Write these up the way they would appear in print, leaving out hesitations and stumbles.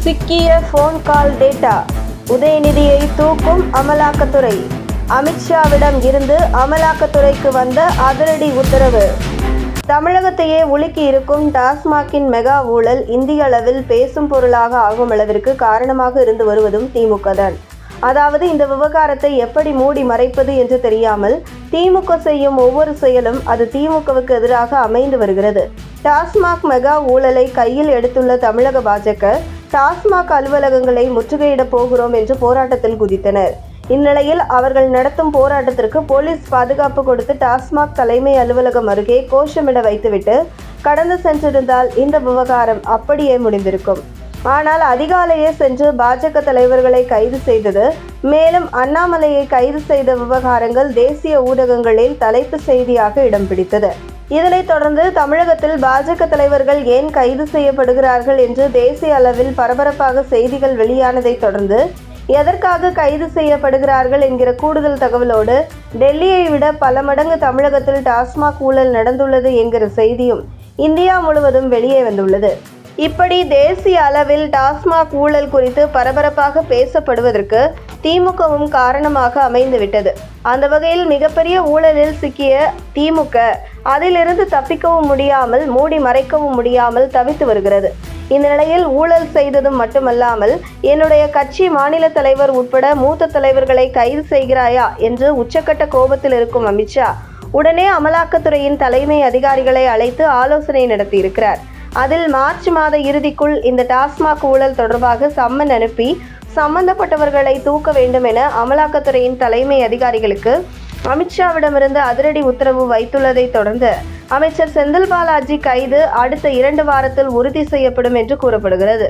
சிக்கிய phone call data, உதயநிதியை தூக்கும் அமலாக்கத்துறை. அமித்ஷாவிடம் இருந்து அமலாக்கத்துறைக்கு வந்த அதிரடி உத்தரவு. தமிழகத்தையே உலுக்கி இருக்கும் டாஸ்மாகின் மெகா ஊழல் இந்திய அளவில் பேசும் பொருளாக ஆகும் அளவிற்கு காரணமாக இருந்து வருவதும் திமுக தான். அதாவது இந்த விவகாரத்தை எப்படி மூடி மறைப்பது என்று தெரியாமல் திமுக செய்யும் ஒவ்வொரு செயலும் அது திமுகவுக்கு எதிராக அமைந்து வருகிறது. டாஸ்மாக் மெகா ஊழலை கையில் எடுத்துள்ள தமிழக பாஜக டாஸ்மாக் அலுவலகங்களை முற்றுகையிட போகிறோம் என்று போராட்டத்தில் குதித்தனர். இந்நிலையில் அவர்கள் நடத்தும் போராட்டத்திற்கு போலீஸ் பாதுகாப்பு கொடுத்து டாஸ்மாக் தலைமை அலுவலகம் அருகே கோஷமிட வைத்துவிட்டு கடந்து சென்றிருந்தால் இந்த விவகாரம் அப்படியே முடிந்திருக்கும். ஆனால் அதிகாலையே சென்று பாஜக தலைவர்களை கைது செய்தது, மேலும் அண்ணாமலையை கைது செய்த விவகாரங்கள் தேசிய ஊடகங்களில் தலைப்பு செய்தியாக இடம் பிடித்தது. இதனைத் தொடர்ந்து தமிழகத்தில் பாஜக தலைவர்கள் ஏன் கைது செய்யப்படுகிறார்கள் என்று தேசிய அளவில் பரபரப்பாக செய்திகள் வெளியானதை தொடர்ந்து எதற்காக கைது செய்யப்படுகிறார்கள் என்கிற கூடுதல் தகவலோடு டெல்லியை விட பல மடங்கு தமிழகத்தில் டாஸ்மாக் ஊழல் நடந்துள்ளது என்கிற செய்தியும் இந்தியா முழுவதும் வெளியே வந்துள்ளது. இப்படி தேசிய அளவில் டாஸ்மாக் ஊழல் குறித்து பரபரப்பாக பேசப்படுவதற்கு திமுகவும் காரணமாக அமைந்துவிட்டது. அந்த வகையில் மிகப்பெரிய ஊழலில் சிக்கிய திமுக அதிலிருந்து தப்பிக்கவும் முடியாமல் மூடி மறைக்கவும் முடியாமல் தவித்து வருகிறது. இந்த நிலையில் ஊழல் செய்ததும் மட்டுமல்லாமல் என்னுடைய கட்சி மாநில தலைவர் உட்பட மூத்த தலைவர்களை கைது செய்கிறாயா என்று உச்சக்கட்ட கோபத்தில் இருக்கும் அமித்ஷா உடனே அமலாக்கத்துறையின் தலைமை அதிகாரிகளை அழைத்து ஆலோசனை நடத்தியிருக்கிறார். அதில் மார்ச் மாத இறுதிக்குள் இந்த டாஸ்மாக் ஊழல் தொடர்பாக சம்மன் அனுப்பி சம்பந்தப்பட்டவர்களை தூக்க வேண்டும் என அமலாக்கத்துறையின் தலைமை அதிகாரிகளுக்கு அமித்ஷாவிடமிருந்து அதிரடி உத்தரவு வைத்துள்ளதை தொடர்ந்து அமைச்சர் செந்தில் பாலாஜி கைது அடுத்த 2 வாரத்தில் உறுதி செய்யப்படும் என்று கூறப்படுகிறது.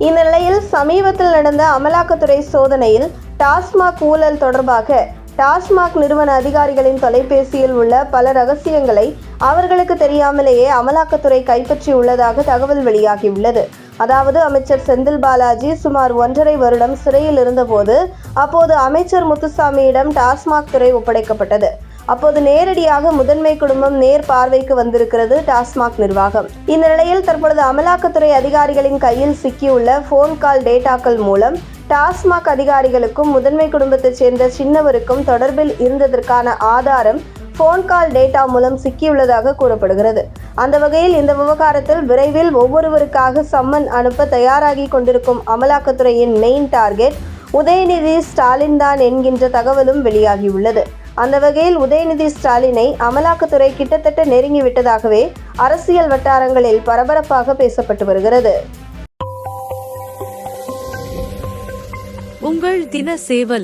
இந்த நிலையில் சமீபத்தில் நடந்த அமலாக்கத்துறை சோதனையில் டாஸ்மாக் ஊழல் தொடர்பாக டாஸ்மாக் நிறுவன அதிகாரிகளின் தொலைபேசியில் உள்ள பல ரகசியங்களை அவர்களுக்கு தெரியாமலேயே அமலாக்கத்துறை கைப்பற்றி உள்ளதாக தகவல் வெளியாகியுள்ளது. அதாவது அமைச்சர் செந்தில் பாலாஜி சுமார் 1.5 வருடம் சிறையில் இருந்தபோது அப்போது அமைச்சர் முத்துசாமியிடம் டாஸ்மாக் துறை ஒப்படைக்கப்பட்டது. அப்போது நேரடியாக முதன்மை குடும்பம் நேர் பார்வைக்கு வந்திருக்கிறது டாஸ்மாக் நிர்வாகம். இந்த நிலையில் தற்பொழுது அமலாக்கத்துறை அதிகாரிகளின் கையில் சிக்கியுள்ள போன் கால் டேட்டாக்கள் மூலம் டாஸ்மாக் அதிகாரிகளுக்கும் முதன்மை குடும்பத்தைச் சேர்ந்த சின்னவருக்கும் தொடர்பில் இருந்ததற்கான ஆதாரம் போன் கால் டேட்டா மூலம் சிக்கியுள்ளதாக கூறப்படுகிறது. அந்த வகையில் இந்த விவகாரத்தில் விரைவில் ஒவ்வொருவருக்காக சம்மன் அனுப்ப தயாராகி கொண்டிருக்கும் அமலாக்கத்துறையின் மெயின் டார்கெட் உதயநிதி ஸ்டாலின் தான் என்கின்ற தகவலும் வெளியாகியுள்ளது. அந்த வகையில் உதயநிதி ஸ்டாலினை அமலாக்கத்துறை கிட்டத்தட்ட நெருங்கிவிட்டதாகவே அரசியல் வட்டாரங்களில் பரபரப்பாக பேசப்பட்டு வருகிறது. உங்கள் தின சேவல்.